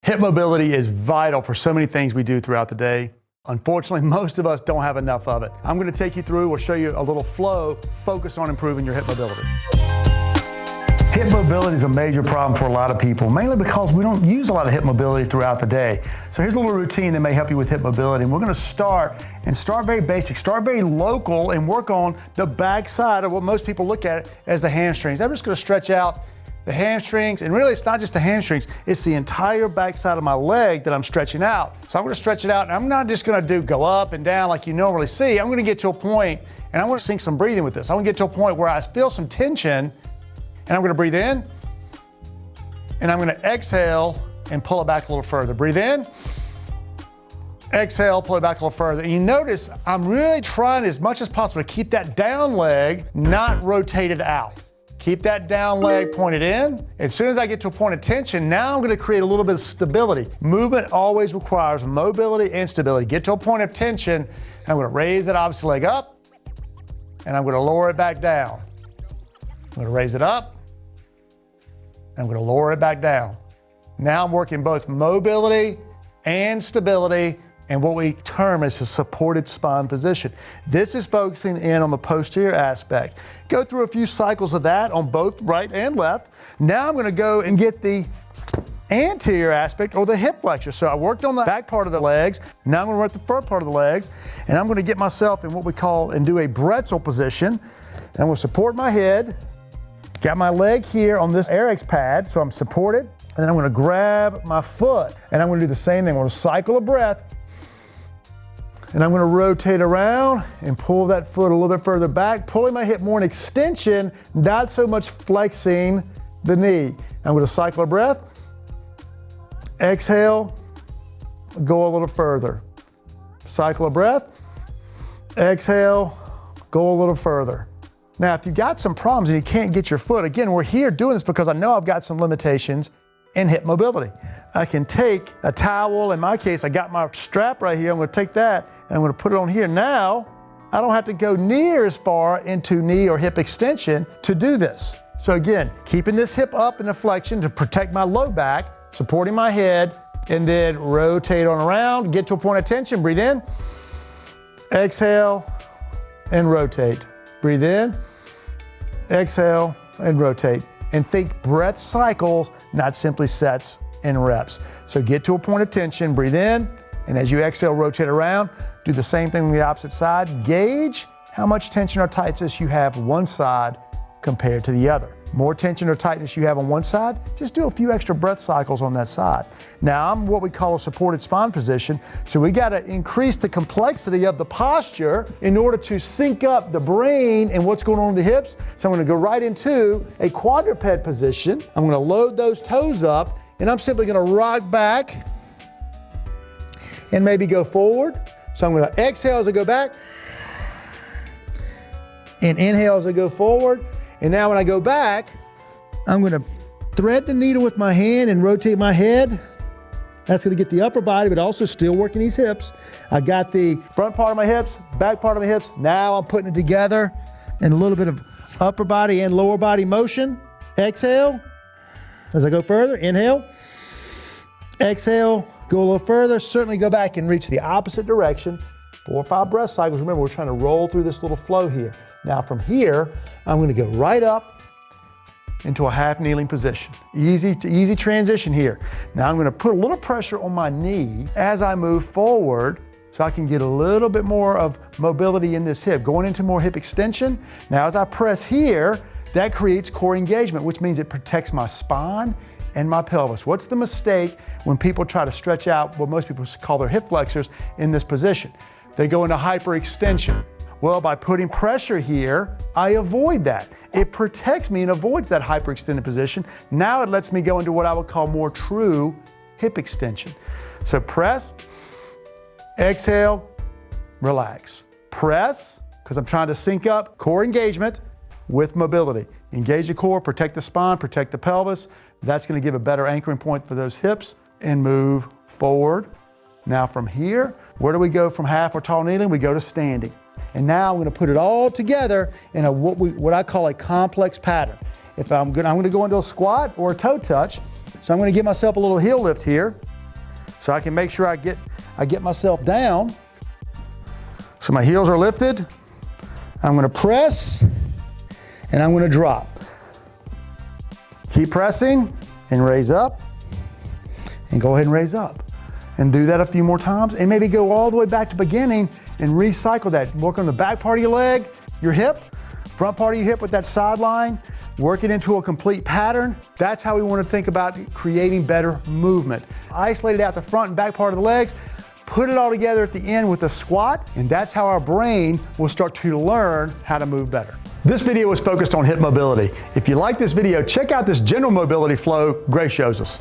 Hip mobility is vital for so many things we do throughout the day. Unfortunately, most of us don't have enough of it. I'm going to take you through, we'll show you a little flow, focus on improving your hip mobility. Hip mobility is a major problem for a lot of people, mainly because we don't use a lot of hip mobility throughout the day. So here's a little routine that may help you with hip mobility. And we're going to start very basic, start very local and work on the back side of what most people look at as the hamstrings. I'm just going to stretch out the hamstrings, and really it's not just the hamstrings, it's the entire back side of my leg that I'm stretching out. So I'm going to stretch it out, and I'm not just going to go up and down like you normally see. I'm going to get to a point, and I'm going to sink some breathing with this. I'm going to get to a point where I feel some tension, and I'm going to breathe in, and I'm going to exhale and pull it back a little further. Breathe in, exhale, pull it back a little further. And you notice I'm really trying as much as possible to keep that down leg not rotated out. Keep that down leg pointed in. As soon as I get to a point of tension, now I'm going to create a little bit of stability. Movement always requires mobility and stability. Get to a point of tension, and I'm going to raise that opposite leg up, and I'm going to lower it back down. I'm going to raise it up, and I'm going to lower it back down. Now I'm working both mobility and stability and what we term as a supported spine position. This is focusing in on the posterior aspect. Go through a few cycles of that on both right and left. Now I'm going to go and get the anterior aspect or the hip flexor. So I worked on the back part of the legs. Now I'm going to work the front part of the legs, and I'm going to get myself in what we call and do a Brettzel position. And I'm going to support my head. Got my leg here on this RX pad, so I'm supported. And then I'm going to grab my foot, and I'm going to do the same thing. I'm going to cycle a breath. And I'm going to rotate around and pull that foot a little bit further back, pulling my hip more in extension, not so much flexing the knee. I'm going to cycle a breath, exhale, go a little further. Cycle a breath, exhale, go a little further. Now, if you've got some problems and you can't get your foot, again, we're here doing this because I know I've got some limitations in hip mobility. I can take a towel, in my case, I got my strap right here, I'm going to take that and I'm going to put it on here. Now, I don't have to go near as far into knee or hip extension to do this. So again, keeping this hip up in a flexion to protect my low back, supporting my head, and then rotate on around, get to a point of tension, breathe in, exhale, and rotate. Breathe in, exhale, and rotate. And think breath cycles, not simply sets and reps. So get to a point of tension, breathe in, and as you exhale, rotate around. Do the same thing on the opposite side. Gauge how much tension or tightness you have one side compared to the other. More tension or tightness you have on one side, just do a few extra breath cycles on that side. Now I'm what we call a supported spine position, so we got to increase the complexity of the posture in order to sync up the brain and what's going on in the hips. So I'm going to go right into a quadruped position. I'm going to load those toes up, and I'm simply going to rock back and maybe go forward. So I'm going to exhale as I go back and inhale as I go forward. And now when I go back, I'm going to thread the needle with my hand and rotate my head. That's going to get the upper body, but also still working these hips. I got the front part of my hips, back part of my hips. Now I'm putting it together in a little bit of upper body and lower body motion. Exhale. As I go further, inhale. Exhale, go a little further. Certainly go back and reach the opposite direction. 4 or 5 breath cycles. Remember, we're trying to roll through this little flow here. Now from here, I'm going to go right up into a half kneeling position. Easy transition here. Now I'm going to put a little pressure on my knee as I move forward so I can get a little bit more of mobility in this hip, going into more hip extension. Now as I press here, that creates core engagement, which means it protects my spine and my pelvis. What's the mistake when people try to stretch out what most people call their hip flexors in this position? They go into hyperextension. Well, by putting pressure here, I avoid that. It protects me and avoids that hyperextended position. Now it lets me go into what I would call more true hip extension. So press, exhale, relax. Press, because I'm trying to sync up core engagement with mobility. Engage the core, protect the spine, protect the pelvis. That's going to give a better anchoring point for those hips, and move forward. Now from here, where do we go from half or tall kneeling? We go to standing. And now I'm going to put it all together in what I call a complex pattern. If I'm going to go into a squat or a toe touch. So I'm going to give myself a little heel lift here. so I can make sure I get myself down. So my heels are lifted. I'm gonna press and I'm gonna drop. Keep pressing and raise up and go ahead and raise up. And do that a few more times and maybe go all the way back to beginning and recycle that. Work on the back part of your leg, your hip, front part of your hip with that sideline, work it into a complete pattern. That's how we want to think about creating better movement. Isolate it out the front and back part of the legs, put it all together at the end with a squat, and that's how our brain will start to learn how to move better. This video was focused on hip mobility. If you like this video, check out this general mobility flow Gray shows us.